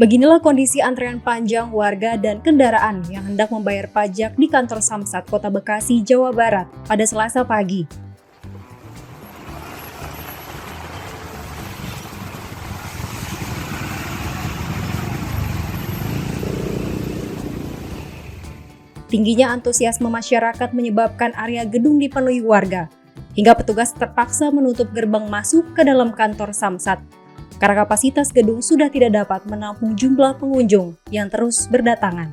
Beginilah kondisi antrean panjang warga dan kendaraan yang hendak membayar pajak di kantor Samsat Kota Bekasi, Jawa Barat pada Selasa pagi. Tingginya antusiasme masyarakat menyebabkan area gedung dipenuhi warga, hingga petugas terpaksa menutup gerbang masuk ke dalam kantor Samsat, karena kapasitas gedung sudah tidak dapat menampung jumlah pengunjung yang terus berdatangan.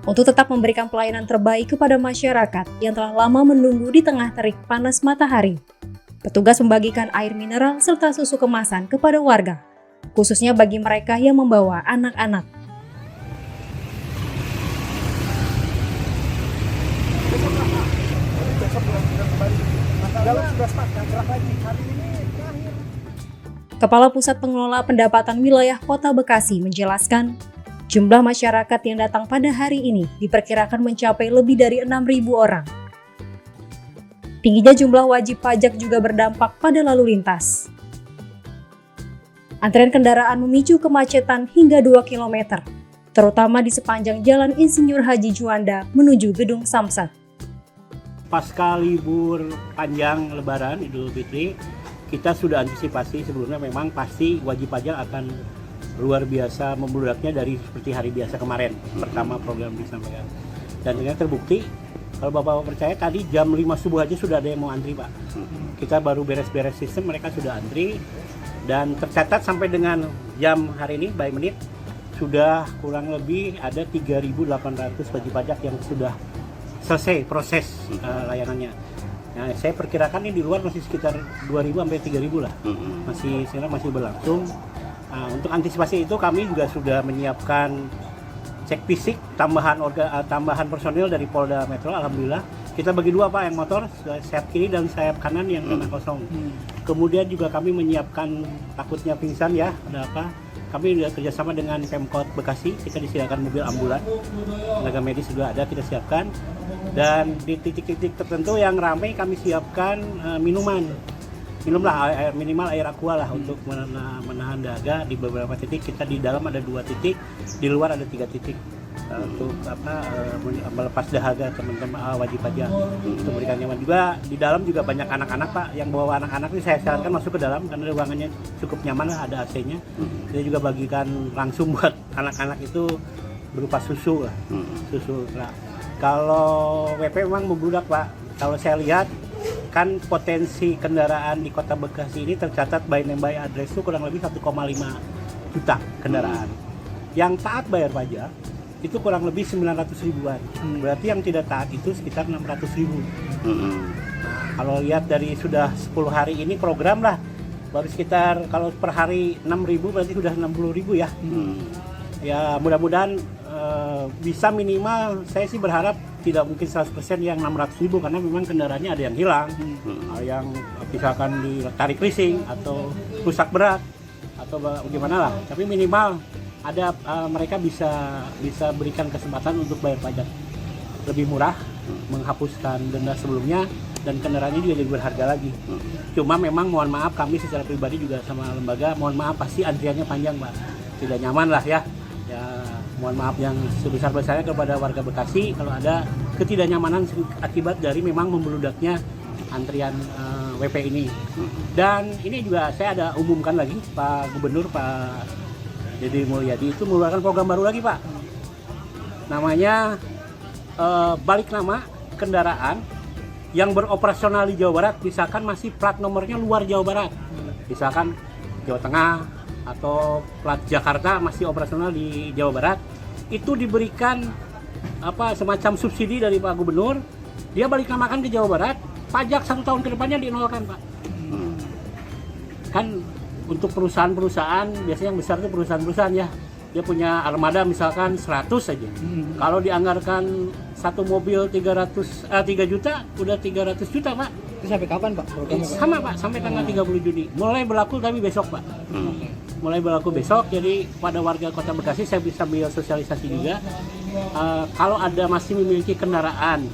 Untuk tetap memberikan pelayanan terbaik kepada masyarakat yang telah lama menunggu di tengah terik panas matahari, petugas membagikan air mineral serta susu kemasan kepada warga, khususnya bagi mereka yang membawa anak-anak. Kepala Pusat Pengelola Pendapatan Wilayah Kota Bekasi menjelaskan, jumlah masyarakat yang datang pada hari ini diperkirakan mencapai lebih dari 6.000 orang. Tingginya jumlah wajib pajak juga berdampak pada lalu lintas. Antrean kendaraan memicu kemacetan hingga 2 km, terutama di sepanjang Jalan Insinyur Haji Juanda menuju Gedung Samsat. Pasca libur panjang Lebaran Idul Fitri, kita sudah antisipasi sebelumnya memang pasti wajib pajak akan luar biasa membludaknya dari seperti hari biasa kemarin. Pertama program disampaikan. Dan ternyata terbukti, kalau Bapak percaya tadi jam 5 subuh aja sudah ada yang mau antri Pak. Kita baru beres-beres sistem, mereka sudah antri. Dan tercatat sampai dengan jam hari ini, by menit, sudah kurang lebih ada 3.800 wajib pajak yang sudah selesai proses layanannya. Nah, saya perkirakan ini di luar masih sekitar 2.000 sampai 3.000 lah. Sekarang masih berlangsung. Untuk antisipasi itu kami juga sudah menyiapkan cek fisik tambahan personil dari Polda Metro. Alhamdulillah kita bagi dua Pak, yang motor sayap kiri dan sayap kanan yang kena kosong. Kemudian juga kami menyiapkan, takutnya pingsan ya, ada apa? Kami sudah kerjasama dengan Pemkot Bekasi, kita disediakan mobil ambulan, tenaga medis juga ada, kita siapkan. Dan di titik-titik tertentu yang ramai kami siapkan minuman. Minumlah minimal air aqua lah untuk menahan dahaga di beberapa titik. Kita di dalam ada 2 titik, di luar ada 3 titik. Untuk melepas dahaga teman-teman wajib pajak, untuk memberikan nyaman juga. Di dalam juga banyak anak-anak Pak, yang bawa anak-anak ini saya sarankan masuk ke dalam karena ruangannya cukup nyaman lah, ada AC-nya. Kita juga bagikan langsung buat anak-anak itu berupa susu lah, susu. Nah, kalau WP memang membludak Pak. Kalau saya lihat kan potensi kendaraan di Kota Bekasi ini tercatat by name by address itu kurang lebih 1,5 juta kendaraan. Yang taat bayar pajak itu kurang lebih 900 ribuan. Berarti yang tidak taat itu sekitar 600 ribu. Nah, kalau lihat dari sudah 10 hari ini program lah, baru sekitar kalau per hari 6 ribu berarti sudah 60 ribu ya. Ya mudah-mudahan bisa minimal, saya sih berharap tidak mungkin 100% yang 600 ribu karena memang kendaraannya ada yang hilang, yang misalkan ditarik leasing atau rusak berat atau bagaimana lah. Tapi minimal ada mereka bisa berikan kesempatan untuk bayar pajak lebih murah, menghapuskan denda sebelumnya, dan kendaraannya juga jadi berharga lagi. Cuma memang mohon maaf, kami secara pribadi juga sama lembaga mohon maaf pasti antriannya panjang Pak, tidak nyaman lah ya. Mohon maaf yang sebesar-besarnya kepada warga Bekasi kalau ada ketidaknyamanan akibat dari memang membeludaknya antrian WP ini. Dan ini juga saya ada umumkan lagi, Pak Gubernur Pak Deddy Mulyadi itu mengeluarkan program baru lagi Pak, namanya balik nama kendaraan yang beroperasional di Jawa Barat, misalkan masih plat nomornya luar Jawa Barat, misalkan Jawa Tengah atau plat Jakarta masih operasional di Jawa Barat, itu diberikan semacam subsidi dari Pak Gubernur. Dia balik namakan ke Jawa Barat, pajak 1 tahun ke depannya dinolkan Pak. Kan untuk perusahaan-perusahaan, biasanya yang besar itu perusahaan-perusahaan ya, dia punya armada misalkan 100 saja. Kalau dianggarkan satu mobil 3 juta, udah 300 juta Pak. Itu sampai kapan Pak? Sama Pak, sampai tanggal 30 Juni. Mulai berlaku tapi besok Pak. Mulai berlaku besok, jadi pada warga Kota Bekasi saya bisa sambil sosialisasi juga. Kalau ada masih memiliki kendaraan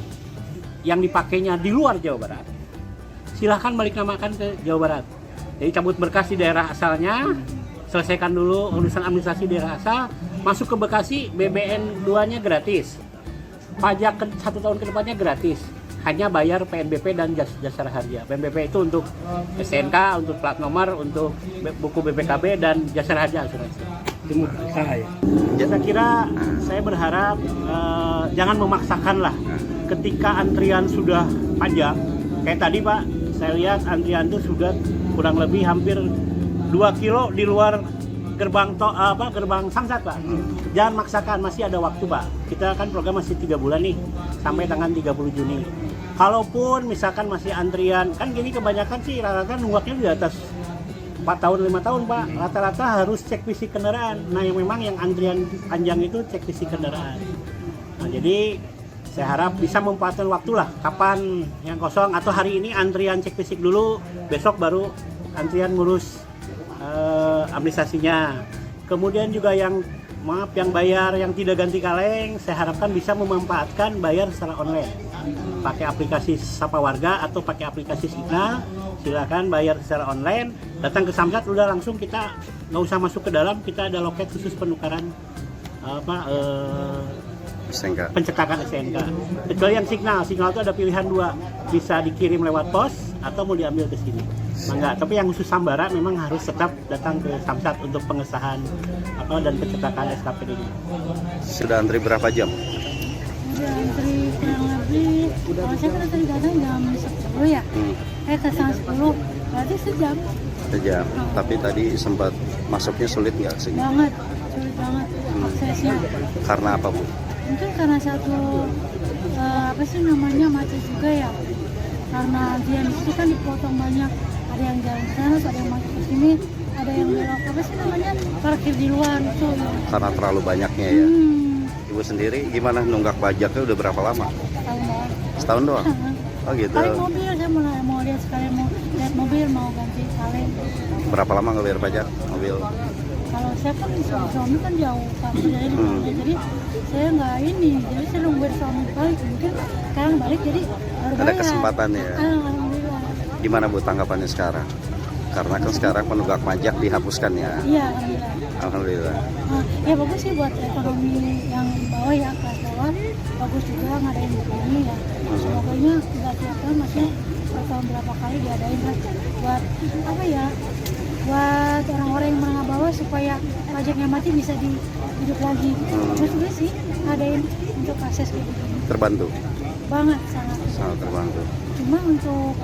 yang dipakainya di luar Jawa Barat, silahkan balik namakan ke Jawa Barat. Jadi cabut berkas di daerah asalnya, selesaikan dulu urusan administrasi di daerah asal, masuk ke Bekasi BBN 2-nya gratis. Pajak 1 tahun ke depannya gratis. Hanya bayar PNBP dan jasa harja. PNBP itu untuk STNK, untuk plat nomor, untuk buku BPKB dan jasa harja asuransi. Itu saya. Saya kira saya berharap jangan memaksakan lah. Ketika antrian sudah panjang, kayak tadi Pak, saya lihat antrian itu sudah kurang lebih hampir 2 kilo di luar gerbang Samsat Pak. Jangan maksakan, masih ada waktu Pak. Kita kan program masih 3 bulan nih, sampai tanggal 30 Juni. Kalaupun misalkan masih antrian, kan gini kebanyakan sih rata-rata nunggaknya di atas 4 tahun 5 tahun Pak. Rata-rata harus cek fisik kendaraan. Nah yang memang yang antrian panjang itu cek fisik kendaraan. Nah jadi saya harap bisa memanfaatkan waktu lah, kapan yang kosong, atau hari ini antrian cek fisik dulu, besok baru antrian ngurus administrasinya. Kemudian juga yang bayar yang tidak ganti kaleng, saya harapkan bisa memanfaatkan bayar secara online. Pakai aplikasi Sapa Warga atau pakai aplikasi Signal, silakan bayar secara online. Datang ke Samsat udah langsung, kita nggak usah masuk ke dalam, kita ada loket khusus penukaran STNK. Pencetakan STNK. Kecuali yang Signal itu ada pilihan 2, bisa dikirim lewat pos atau mau diambil ke sini. Enggak, tapi yang khusus Sambara memang harus tetap datang ke Samsat untuk pengesahan dan pencetakan SKPD ini. Sudah antri berapa jam? Udah antri kurang lebih, kalau saya kan tadi datang jam 10 ya, ke setengah 10, berarti sejam. Sejam. Tapi tadi sempat masuknya sulit nggak sih? Banget, sulit banget aksesnya. Karena apa Bu? Mungkin karena satu, macet juga ya. Karena antrian itu kan dipotong banyak, ada yang jalan ke sana, ada yang masuk ke sini, ada yang belok, parkir di luar itu. Karena terlalu banyaknya ya. Ibu sendiri gimana nunggak pajaknya udah berapa lama? Setahun doang? Oh gitu. Paling mobil, saya mau lihat sekalian, mau lihat mobil, mau ganti kaleng. Berapa lama nggak bayar pajak mobil? Kalau saya kan suami kan jauh kampung dari rumahnya, jadi saya nggak ini, jadi saya nungguin suami balik, mungkin sekarang balik jadi baru bayar. Ada kesempatan ya? Alhamdulillah. Gimana Bu tanggapannya sekarang? Karena kan sekarang penunggak pajak dihapuskan ya? Iya, alhamdulillah. Alhamdulillah. Ya bagus sih buat ekonomi yang bawah ya, kelas bawah, bagus juga ngadain begini ya. Semoga nggak tiap tahun, maksudnya per tahun berapa kali diadain lah, buat apa ya? Buat orang-orang yang menengah bawah supaya pajaknya mati bisa hidup lagi. Terus juga sih ngadain untuk akses kayak begini. Terbantu? Banget, sangat. Sangat terbantu. Cuma untuk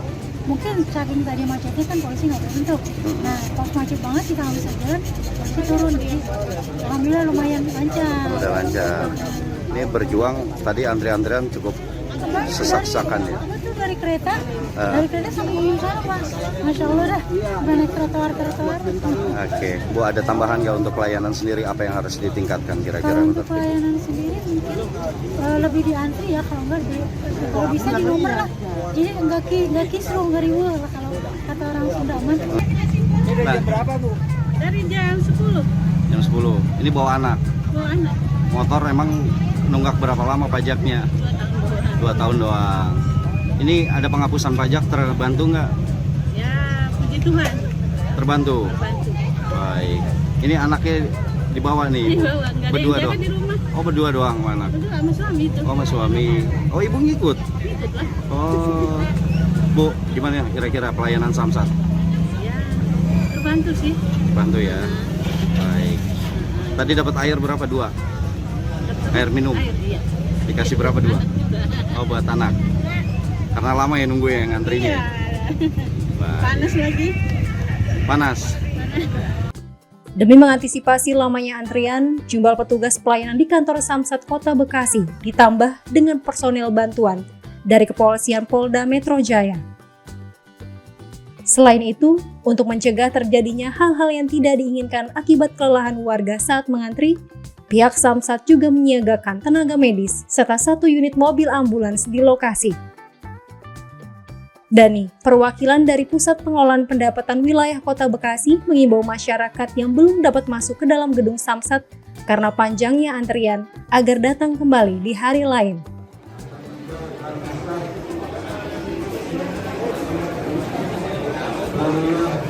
mungkin saking tadi macetnya kan polisi nggak berbentuk. Nah pas macet banget kita nggak bisa jalan, polisi turun. Jadi alhamdulillah lumayan lancar. Udah lancar. Ini berjuang tadi antrian-antrian cukup sesak-sesakan ya? Betul, dari kereta sampai ujung sana Mas. Masya Allah dah, udah naik trotoar. Oke, Bu ada tambahan nggak untuk pelayanan sendiri, apa yang harus ditingkatkan kira-kira? Kalau untuk pelayanan sendiri mungkin lebih diantri ya, kalau bisa di nomor lah. Jadi nggak kisruh, nggak riwuh lah kalau kata orang Sunda mah. Nah, Berapa Bu? Dari jam 10. jam 10. Ini bawa anak. Bawa anak. Motor emang nunggak berapa lama pajaknya? 2 tahun doang. Ini ada penghapusan pajak, terbantu nggak? Ya, puji Tuhan. Terbantu. Baik. Ini anaknya dibawa nih. Dibawa, nggak ada Berdua yang jaga doang. di rumah. Oh berdua doang sama anak. Berdua sama suami itu. Oh sama suami. Oh ibu ngikut. Ikut lah. Oh. Bu, gimana ya kira-kira pelayanan Samsat? Ya, terbantu sih. Bantu ya. Baik. Tadi dapat air berapa? 2? Air minum. Air, iya. Dikasih berapa? 2? Oh buat anak. Karena lama ya nunggu ya ngantrinya. Iya. Baik. Panas lagi. Panas. Demi mengantisipasi lamanya antrian, jumlah petugas pelayanan di kantor Samsat Kota Bekasi ditambah dengan personil bantuan dari Kepolisian Polda Metro Jaya. Selain itu, untuk mencegah terjadinya hal-hal yang tidak diinginkan akibat kelelahan warga saat mengantri, pihak Samsat juga menyiagakan tenaga medis serta 1 unit mobil ambulans di lokasi. Dani, perwakilan dari Pusat Pengolahan Pendapatan Wilayah Kota Bekasi mengimbau masyarakat yang belum dapat masuk ke dalam gedung Samsat karena panjangnya antrian agar datang kembali di hari lain.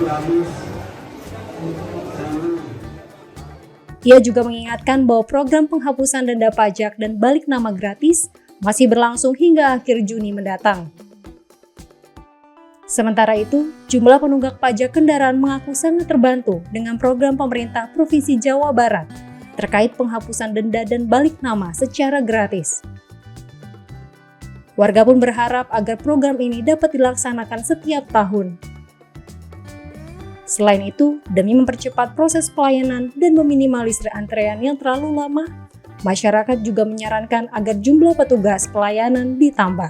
Habis Ia juga mengingatkan bahwa program penghapusan denda pajak dan balik nama gratis masih berlangsung hingga akhir Juni mendatang. Sementara itu, jumlah penunggak pajak kendaraan mengaku sangat terbantu dengan program pemerintah Provinsi Jawa Barat terkait penghapusan denda dan balik nama secara gratis. Warga pun berharap agar program ini dapat dilaksanakan setiap tahun. Selain itu, demi mempercepat proses pelayanan dan meminimalisir antrean yang terlalu lama, masyarakat juga menyarankan agar jumlah petugas pelayanan ditambah.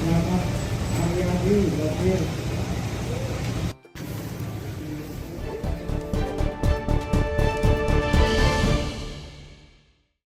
Selamat hari-hari,